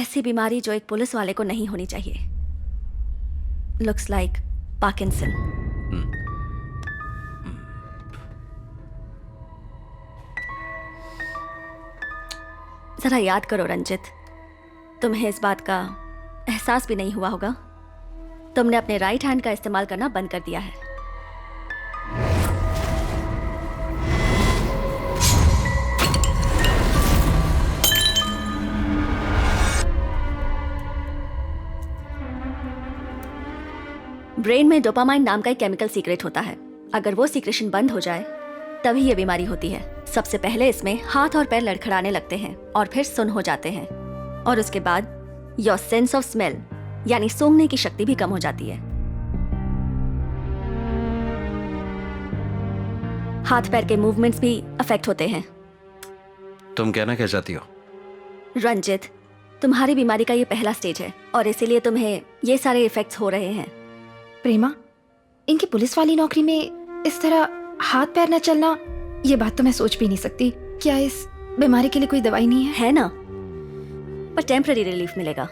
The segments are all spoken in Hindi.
ऐसी बीमारी जो एक पुलिस वाले को नहीं होनी चाहिए। Looks like Parkinson. जरा याद करो रंजित, तुम्हें इस बात का एहसास भी नहीं हुआ होगा। तुमने अपने राइट हैंड का इस्तेमाल करना बंद कर दिया है। ब्रेन में डोपामाइन नाम का एक केमिकल सीक्रेट होता है। अगर वो सीक्रेशन बंद हो जाए तभी ये बीमारी होती है। सबसे पहले इसमें हाथ और पैर लड़खड़ाने लगते हैं और फिर सुन्न हो जाते हैं, और उसके बाद योर सेंस ऑफ स्मेल यानी सूंघने की शक्ति भी कम हो जाती है। हाथ पैर के मूवमेंट्स भी अफेक्ट होते हैं। तुम कहना क्या चाहती हो? रंजित, तुम्हारी बीमारी का ये पहला स्टेज है और इसीलिए तुम्हें ये सारे इफेक्ट्स हो रहे हैं। प्रेमा, इनकी पुलिस वाली नौकरी में इस तरह हाथ पैर न चलना, ये बात तो मैं सोच भी नहीं सकती। क्या इस बीमारी के लिए कोई दवाई नहीं है? है ना, पर टेम्पररी रिलीफ मिलेगा।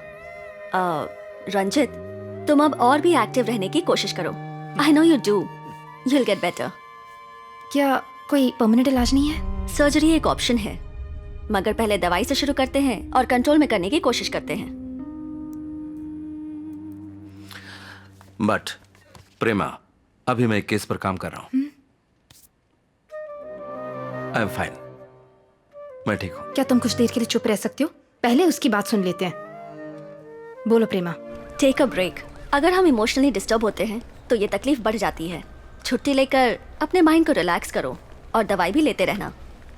रंजित, तुम अब और भी एक्टिव रहने की कोशिश करो। I know you do, you will get better. क्या कोई परमानेंट इलाज नहीं है? सर्जरी एक ऑप्शन है, मगर पहले दवाई से शुरू करते हैं और कंट्रोल में करने की कोशिश करते हैं। बट प्रेमा, अभी मैं एक केस पर काम कर रहा हूं। आई एम फाइन, मैं ठीक हूं। क्या तुम कुछ देर के लिए चुप रह सकते हो? पहले उसकी बात सुन लेते हैं। बोलो प्रेमा। Take a break. अगर हम इमोशनली डिस्टर्ब होते हैं तो ये तकलीफ बढ़ जाती है। छुट्टी लेकर अपने माइंड को रिलैक्स करो और दवाई भी लेते रहना।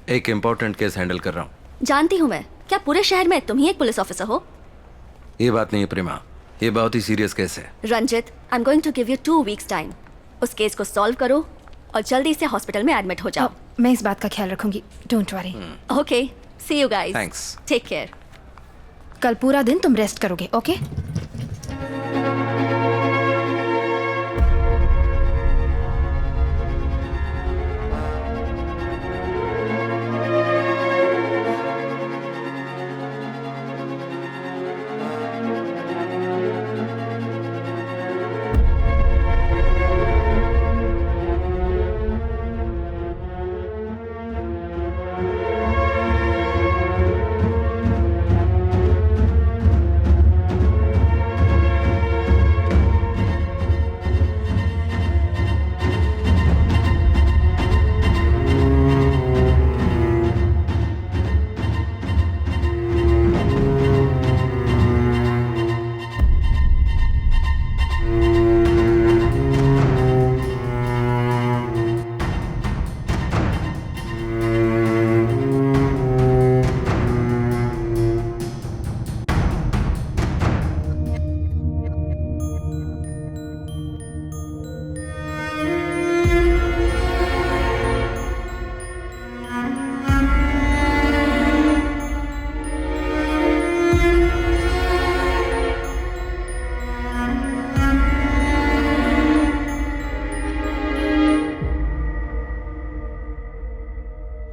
एक इंपॉर्टेंट केस हैंडल कर रहा हूं। जानती हूँ मैं, क्या पूरे शहर में तुम ही एक पुलिस ऑफिसर हो? ये बात नहीं है प्रेमा, ये बहुत ही सीरियस केस है। Ranjit, I am going to give you 2 weeks time. उस केस को सॉल्व करो और जल्दी से हॉस्पिटल में एडमिट हो जाओ। मैं इस बात का ख्याल रखूंगी, don't worry. Okay, see you guys. Thanks. Take care. कल पूरा दिन तुम रेस्ट करोगे, ओके?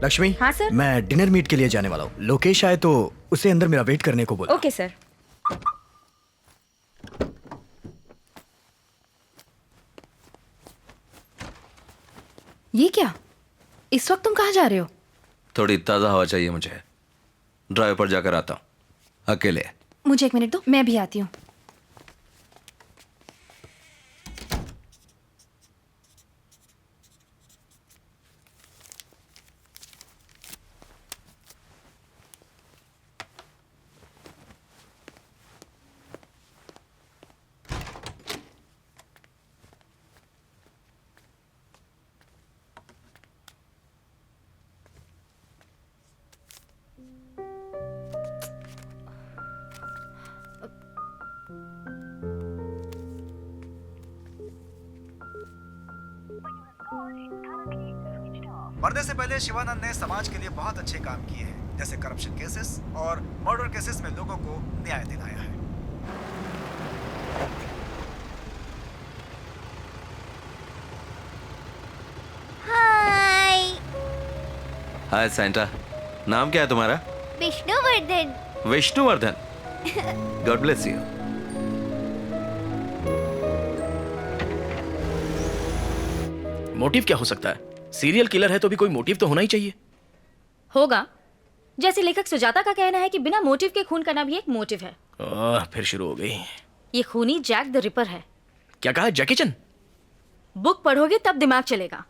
लक्ष्मी। हाँ सर। मैं डिनर मीट के लिए जाने वाला हूँ। लोकेश आए तो उसे अंदर मेरा वेट करने को बोला। Okay sir. ये क्या? इस वक्त तुम कहाँ जा रहे हो? थोड़ी ताज़ा हवा चाहिए मुझे। ड्राइव पर जाकर आता हूं, अकेले। मुझे 1 मिनट दो, मैं भी आती हूँ। मरने से पहले शिवानंद ने समाज के लिए बहुत अच्छे काम किए हैं, जैसे करप्शन केसेस और मर्डर केसेस में लोगों को न्याय दिलाया है। हाय। हाय सैंटा, नाम क्या है तुम्हारा? Vishnuvardhana. Vishnuvardhana. God bless you. Motive क्या हो सकता है? सीरियल किलर है तो भी कोई मोटिव तो होना ही चाहिए। होगा। जैसे लेखक सुजाता का कहना है कि बिना मोटिव के खून करना भी एक मोटिव है। फिर शुरू हो गई। ये खूनी जैक द रिपर है। क्या कहा? जैकी चैन? बुक पढ़ोगे तब दिमाग चलेगा।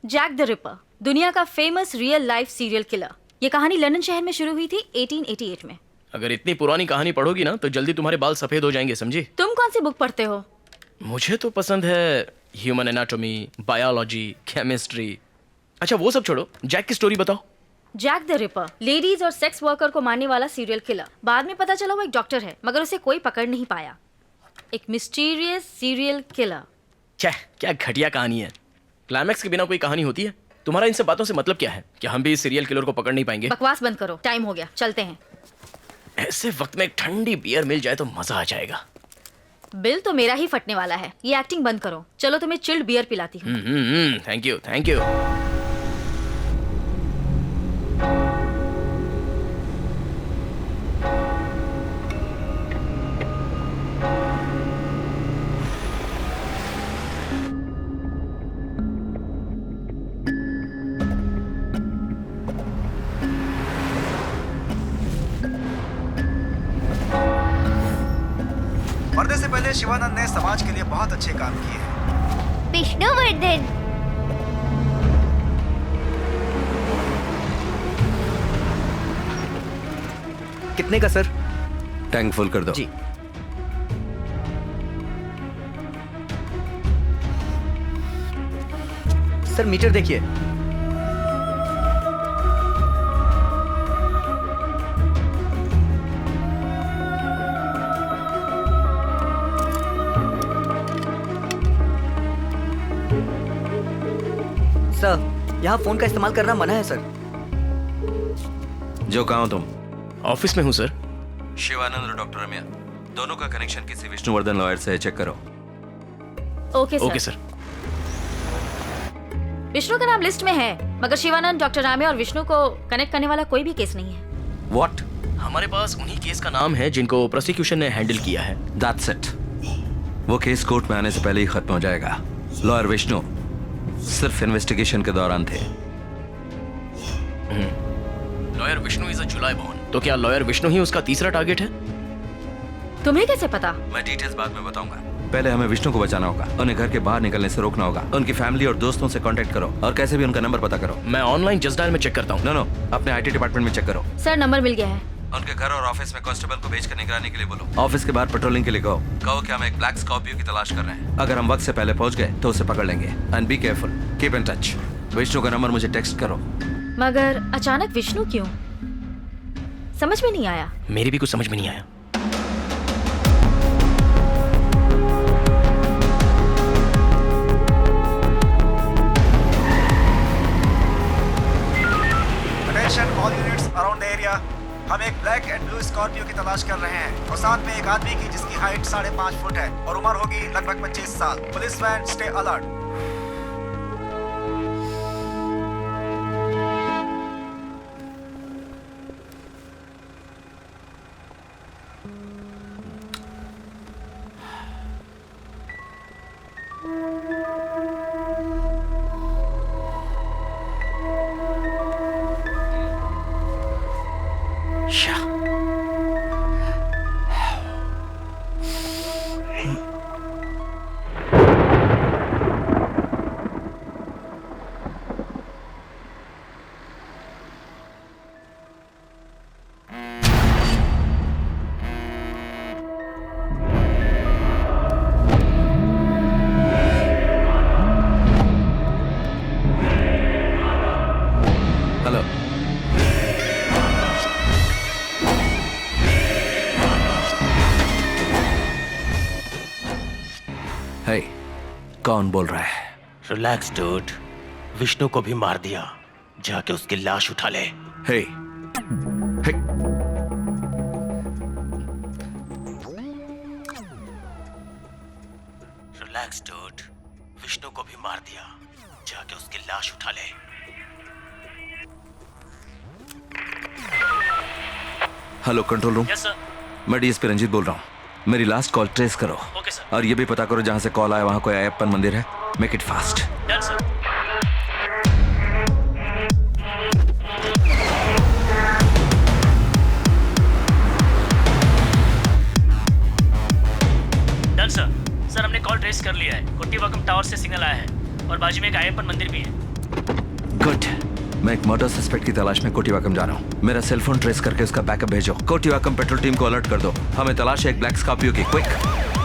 जैक द रिपर, दुनिया का famous real life serial killer. ये कहानी लंदन शहर में शुरू हुई थी 1888 में। अगर इतनी पुरानी कहानी पढ़ोगी ना तो जल्दी तुम्हारे बाल सफेद हो जाएंगे, समझी? तुम कौन सी बुक पढ़ते हो? मुझे तो पसंद है ह्यूमन एनाटॉमी, बायोलॉजी, केमिस्ट्री। अच्छा वो सब छोड़ो, जैक की स्टोरी बताओ। जैक द रिपर लेडीज और सेक्स वर्कर को मारने वाला सीरियल किलर। बाद में पता चला वो एक डॉक्टर है, मगर उसे कोई पकड़ नहीं पाया। एक मिस्टीरियस सीरियल किलर। क्या घटिया कहानी है। क्लाइमैक्स के बिना कोई कहानी होती है? तुम्हारा इन सब बातों से मतलब क्या है? कि हम भी इस सीरियल किलर को पकड़ नहीं पाएंगे? बकवास बंद करो, टाइम हो गया, चलते हैं। ऐसे वक्त में एक ठंडी बियर मिल जाए तो मजा आ जाएगा। बिल तो मेरा ही फटने वाला है। ये एक्टिंग बंद करो, चलो तुम्हें चिल्ड बियर पिलाती हूँ। Thank you thank you. मरने से पहले शिवानंद ने समाज के लिए बहुत अच्छे काम किए हैं। विष्णुवर्धन, कितने का सर? टैंक फुल कर दो। जी। सर मीटर देखिए। सर यहाँ फोन का इस्तेमाल करना मना है सर। जो कहा तुम? ऑफिस में हूँ सर। शिवानंद और डॉक्टर रम्या दोनों का कनेक्शन किसी विष्णुवर्धन लॉयर से चेक करो। Okay sir. विष्णु का नाम लिस्ट में है, मगर शिवानंद, डॉक्टर रामे और विष्णु को कनेक्ट करने वाला कोई भी केस नहीं है। व्हाट? हमारे पास उन्हीं केस का नाम है जिनको प्रोसिक्यूशन ने हैंडल किया है। That's it. वो केस कोर्ट में आने से पहले ही खत्म हो जाएगा। लॉयर विष्णु सिर्फ इन्वेस्टिगेशन के दौरान थे। Lawyer Vishnu is a July born. तो क्या लॉयर विष्णु ही उसका तीसरा टारगेट है? तुम्हें कैसे पता? मैं डिटेल्स बाद में बताऊंगा। पहले हमें विष्णु को बचाना होगा। उन्हें घर के बाहर निकलने से रोकना होगा। उनकी फैमिली और दोस्तों से कांटेक्ट करो और कैसे भी उनका नंबर पता करो। मैं ऑनलाइन जस्ट डायल में चेक करता हूँ। नो, अपने आईटी डिपार्टमेंट में चेक करो। सर नंबर मिल गया है। उनके घर और ऑफिस में कांस्टेबल को भेजकर निगरानी के लिए बोलो। ऑफिस के बाहर पेट्रोलिंग के लिए कहो कि हम एक ब्लैक स्कॉर्पियो की तलाश कर रहे हैं। अगर हम वक्त से पहले पहुंच गए तो उसे पकड़ लेंगे। And be careful, keep in touch. Vishnu का नंबर मुझे टेक्स्ट करो। मगर अचानक विष्णु क्यों? समझ में नहीं आया। मेरी भी कुछ समझ में नहीं आया। Attention all units around the area. हम एक ब्लैक एंड ब्लू स्कॉर्पियो की तलाश कर रहे हैं और साथ में एक आदमी की जिसकी हाइट 5.5 फुट है और उम्र होगी लगभग 25 साल। Police van, stay alert. Hello. Hey, कौन बोल रहा है? रिलैक्स डूड, विष्णु को भी मार दिया। जाके उसकी लाश उठा ले। हे, हे, रिलैक्स डूड, विष्णु को भी मार दिया। जाके उसकी लाश उठा ले। Hello control room. Yes sir. मैं डीएसपी रंजीत बोल रहा हूँ। मेरी लास्ट कॉल ट्रेस करो। Okay sir. और ये भी पता करो जहाँ से कॉल आया वहाँ कोई अयप्पन मंदिर है। Make it fast. Done sir. Done sir. Sir हमने कॉल ट्रेस कर लिया है। कोटीवाकम टावर से सिग्नल आया है और बाजू में एक अयप्पन मंदिर भी है। गुड। मैं एक मर्डर सस्पेक्ट की तलाश में कोटीवाकम जा रहा हूँ। मेरा सेल फोन ट्रेस करके उसका बैकअप भेजो। कोटीवाकम पेट्रोल टीम को अलर्ट कर दो। हमें तलाश है एक ब्लैक स्कॉर्पियो की। क्विक।